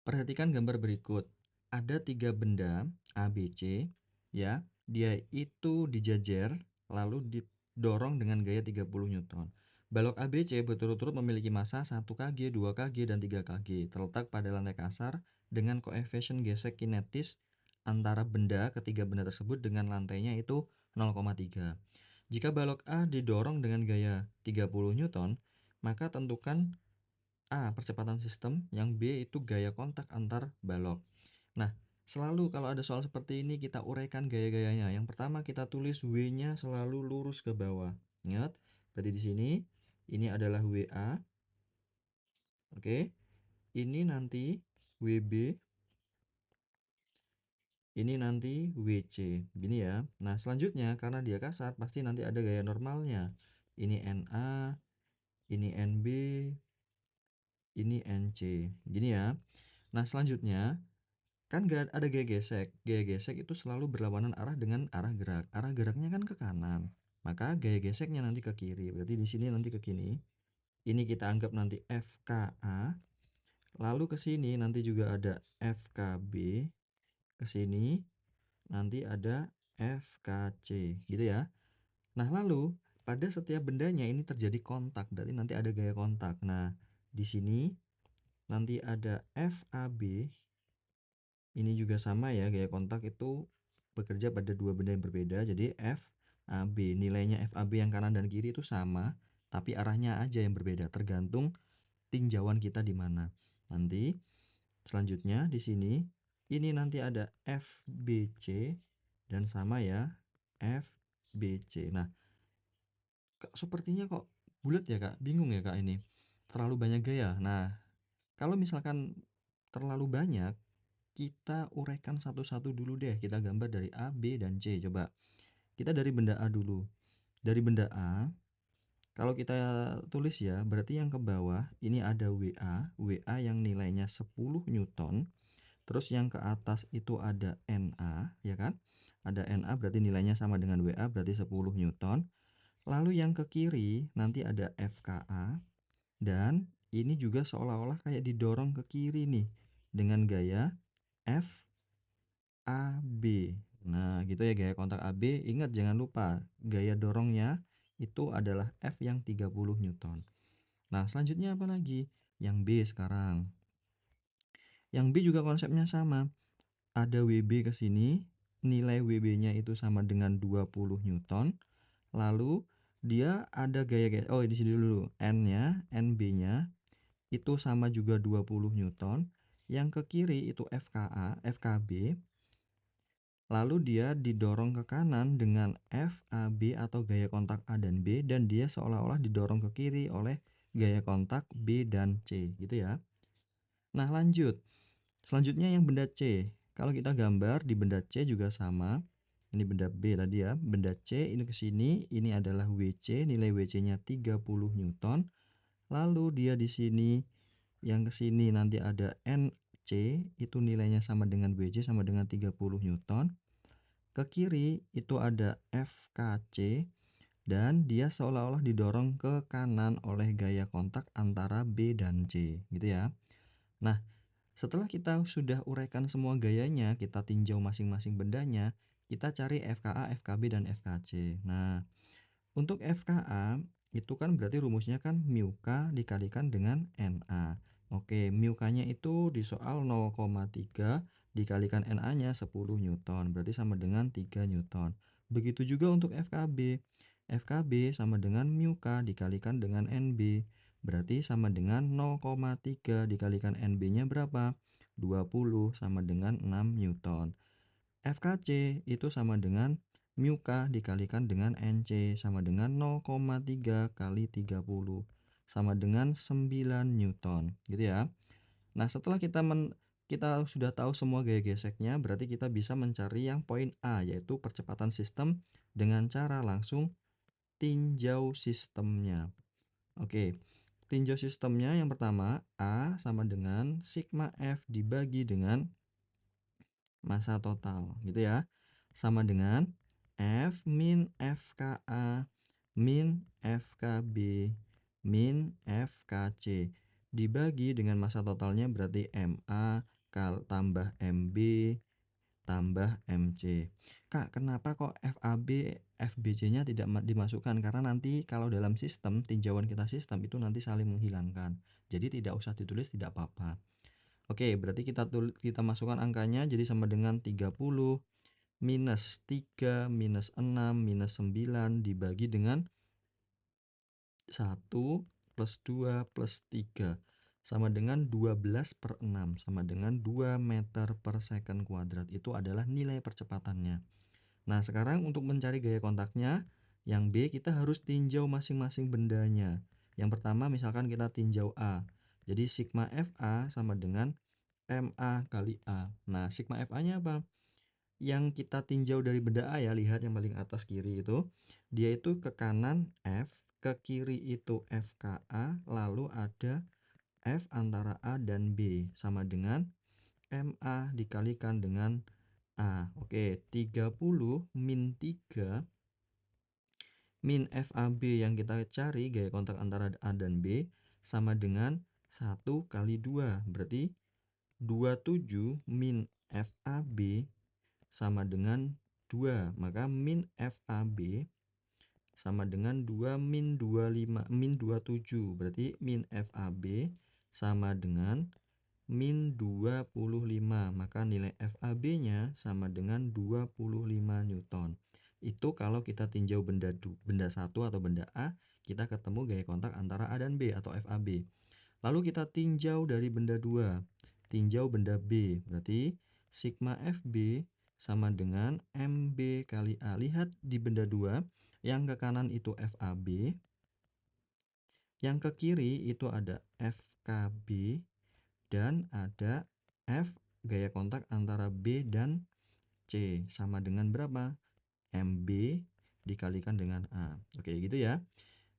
Perhatikan gambar berikut. Ada 3 benda A, B, C, ya. Dia itu dijajar lalu didorong dengan gaya 30 Newton. Balok A, B, C berturut-turut memiliki massa 1 kg, 2 kg, dan 3 kg. Terletak pada lantai kasar dengan koefisien gesek kinetis antara ketiga benda tersebut dengan lantainya itu 0,3. Jika balok A didorong dengan gaya 30 Newton, maka tentukan A. Percepatan sistem, yang B itu gaya kontak antar balok. Nah, selalu kalau ada soal seperti ini kita uraikan gaya-gayanya. Yang pertama kita tulis W-nya selalu lurus ke bawah. Ingat, berarti di sini ini adalah WA. Oke. Ini nanti WB, ini nanti WC. Gini ya. Nah, selanjutnya karena dia kasar pasti nanti ada gaya normalnya. Ini NA, ini NB, ini NC. Gini ya. Nah, selanjutnya kan gak ada gaya gesek. Gaya gesek itu selalu berlawanan arah dengan arah gerak. Arah geraknya kan ke kanan. Maka gaya geseknya nanti ke kiri. Berarti di sini nanti ke kiri. Ini kita anggap nanti FKA. Lalu ke sini nanti juga ada FKB. Ke sini nanti ada FKC, gitu ya. Nah, lalu pada setiap bendanya ini terjadi kontak. Berarti nanti ada gaya kontak. Nah, di sini nanti ada FAB. Ini juga sama ya, gaya kontak itu bekerja pada dua benda yang berbeda. Jadi FAB, nilainya FAB yang kanan dan kiri itu sama, tapi arahnya aja yang berbeda, tergantung tinjauan kita di mana. Nanti selanjutnya di sini ini nanti ada FBC dan sama ya FBC. Nah, sepertinya kok bulat ya Kak? Bingung ya Kak ini? Terlalu banyak gaya. Nah, kalau misalkan terlalu banyak, kita uraikan satu-satu dulu deh. Kita gambar dari A, B, dan C. Coba kita dari benda A dulu. Dari benda A, kalau kita tulis ya, berarti yang ke bawah ini ada WA. WA yang nilainya 10 Newton. Terus yang ke atas itu ada NA, ya kan? Ada NA berarti nilainya sama dengan WA, berarti 10 Newton. Lalu yang ke kiri nanti ada FKA. Dan ini juga seolah-olah kayak didorong ke kiri nih. Dengan gaya F AB. Nah, gitu ya gaya kontak AB. Ingat jangan lupa gaya dorongnya itu adalah F yang 30 Newton. Nah, selanjutnya apa lagi? Yang B sekarang. Yang B juga konsepnya sama. Ada WB ke sini, nilai WB-nya itu sama dengan 20 Newton. Lalu dia ada gaya oh di sini dulu. N-nya, NB-nya itu sama juga 20 Newton. Yang ke kiri itu FKA, FKB. Lalu dia didorong ke kanan dengan FAB atau gaya kontak A dan B, dan dia seolah-olah didorong ke kiri oleh gaya kontak B dan C, gitu ya. Nah, lanjut. Selanjutnya yang benda C. Kalau kita gambar di benda C juga sama. Ini benda B tadi ya. Benda C ini ke sini, ini adalah WC, nilai WC-nya 30 Newton. Lalu dia di sini yang ke sini nanti ada NC, itu nilainya sama dengan WC sama dengan 30 Newton. Ke kiri itu ada FKC dan dia seolah-olah didorong ke kanan oleh gaya kontak antara B dan C, gitu ya. Nah, setelah kita sudah uraikan semua gayanya, kita tinjau masing-masing bendanya, kita cari FKA, FKB, dan FKC. Nah, untuk FKA itu kan berarti rumusnya kan mu K dikalikan dengan NA. Oke, mu K-nya itu di soal 0,3 dikalikan NA-nya 10 Newton, berarti sama dengan 3 Newton. Begitu juga untuk FKB. FKB sama dengan mu K dikalikan dengan NB, berarti sama dengan 0,3 dikalikan NB-nya berapa? 20 sama dengan 6 Newton. FKC itu sama dengan mu K dikalikan dengan NC sama dengan 0,3 kali 30 sama dengan 9 Newton, gitu ya. Nah, setelah kita sudah tahu semua gaya geseknya, berarti kita bisa mencari yang poin A, yaitu percepatan sistem dengan cara langsung tinjau sistemnya. Oke, tinjau sistemnya yang pertama, A sama dengan sigma F dibagi dengan massa total, gitu ya. Sama dengan F min FKA min FKB min FKC dibagi dengan massa totalnya berarti MA tambah MB tambah MC. Kak, kenapa kok FAB, FBC-nya tidak dimasukkan? Karena nanti kalau dalam sistem, tinjauan kita sistem itu nanti saling menghilangkan. Jadi tidak usah ditulis, tidak apa-apa. Oke, berarti kita masukkan angkanya jadi sama dengan 30 minus 3 minus 6 minus 9 dibagi dengan 1 plus 2 plus 3 sama dengan 12/6 sama dengan 2 meter per second kuadrat. Itu adalah nilai percepatannya. Nah, sekarang untuk mencari gaya kontaknya, yang B kita harus tinjau masing-masing bendanya. Yang pertama misalkan kita tinjau A. Jadi sigma FA sama dengan MA kali A. Nah, sigma FA-nya apa? Yang kita tinjau dari benda A ya, lihat yang paling atas kiri itu. Dia itu ke kanan F, ke kiri itu FKA, lalu ada F antara A dan B sama dengan MA dikalikan dengan A. Oke, 30 min 3 min FAB yang kita cari gaya kontak antara A dan B sama dengan 1 kali 2. Berarti 27 min FAB sama dengan 2. Maka min FAB sama dengan 2 min 25 min 27. Berarti min FAB sama dengan min 25. Maka nilai FAB-nya sama dengan 25 Newton. Itu kalau kita tinjau benda satu atau benda A, kita ketemu gaya kontak antara A dan B atau FAB. Lalu kita tinjau dari benda 2. Tinjau benda B. Berarti sigma FB sama dengan MB kali A. Lihat di benda 2, yang ke kanan itu FAB, yang ke kiri itu ada FKB, dan ada F gaya kontak antara B dan C sama dengan berapa? MB dikalikan dengan A. Oke, gitu ya.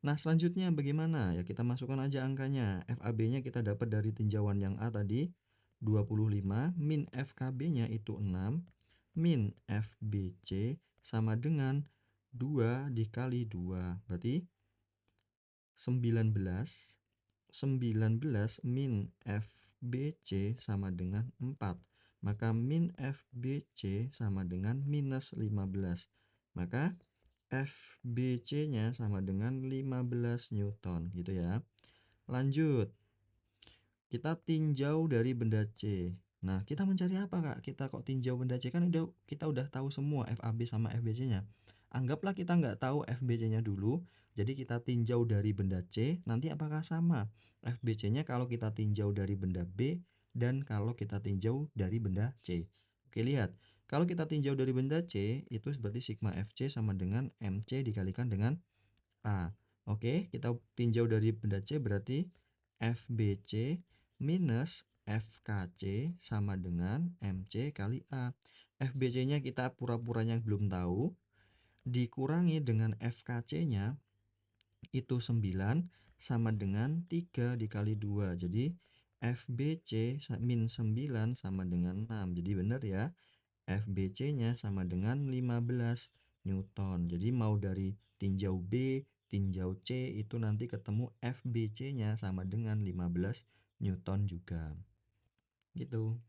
Nah, selanjutnya bagaimana? Ya, kita masukkan aja angkanya. FAB-nya kita dapat dari tinjauan yang A tadi 25, min FKB-nya itu 6, min FBC sama dengan 2 dikali 2. Berarti 19. 19 min FBC sama dengan 4. Maka min FBC sama dengan minus 15. Maka FBC-nya sama dengan 15 Newton gitu ya. Lanjut. Kita tinjau dari benda C. Nah, kita mencari apa, Kak? Kita kok tinjau benda C, kan kita udah tahu semua FAB sama FBC-nya. Anggaplah kita nggak tahu FBC-nya dulu, jadi kita tinjau dari benda C, nanti apakah sama FBC-nya kalau kita tinjau dari benda B dan kalau kita tinjau dari benda C. Oke, lihat. Kalau kita tinjau dari benda C, itu berarti sigma FC sama dengan MC dikalikan dengan A. Oke, kita tinjau dari benda C berarti FBC minus FKC sama dengan MC kali A. FBC-nya kita pura-puranya belum tahu, dikurangi dengan FKC-nya itu 9 sama dengan 3 dikali 2. Jadi FBC min 9 sama dengan 6. Jadi benar ya. FBC-nya sama dengan 15 Newton. Jadi mau dari tinjau B, tinjau C itu nanti ketemu FBC-nya sama dengan 15 Newton juga. Gitu.